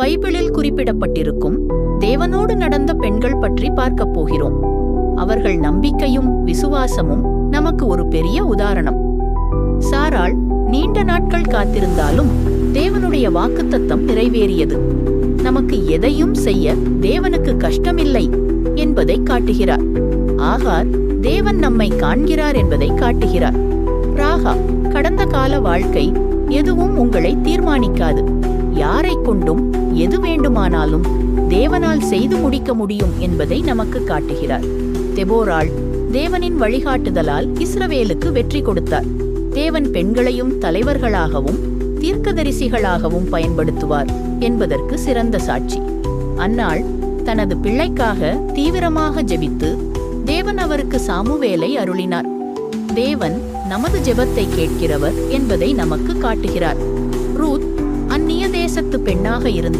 பைபிளில் குறிப்பிடப்பட்டிருக்கும் தேவனோடு நடந்த பெண்கள் பற்றி பார்க்கப் போகிறோம். அவர்கள் நம்பிக்கையும் விசுவாசமும் நமக்கு ஒரு பெரிய உதாரணம். சாராள் நீண்ட நாட்கள் காத்திருந்தாலும் தேவனுடைய வாக்குத்தத்தம் நிறைவேறியது. நமக்கு எதையும் செய்ய தேவனுக்கு கஷ்டமில்லை என்பதை காட்டுகிறார். ஆகார் தேவன் நம்மை காண்கிறார் என்பதை காட்டுகிறார். ராகா கடந்த கால வாழ்க்கை எதுவும் உங்களை தீர்மானிக்காது. யாரை கொண்டும் எது வேண்டுமானாலும் தேவனால் செய்து முடிக்க முடியும் என்பதை நமக்கு காட்டுகிறார். தெபோராள் தேவனின் வழிகாட்டுதலால் இஸ்ரவேலுக்கு வெற்றி கொடுத்தார். தேவன் பெண்களையும் தலைவர்களாகவும் தீர்க்கதரிசிகளாகவும் பயன்படுத்துவார் என்பதற்கு சிறந்த சாட்சி. அன்னாள் தனது பிள்ளைக்காக தீவிரமாக ஜெபித்து தேவன் அவருக்கு சாமுவேலை அருளினார். தேவன் நமது ஜெபத்தை கேட்கிறவர் என்பதை நமக்கு காட்டுகிறார். ரூத் அந்நிய தேசத்து பெண்ணாக இருந்தார்.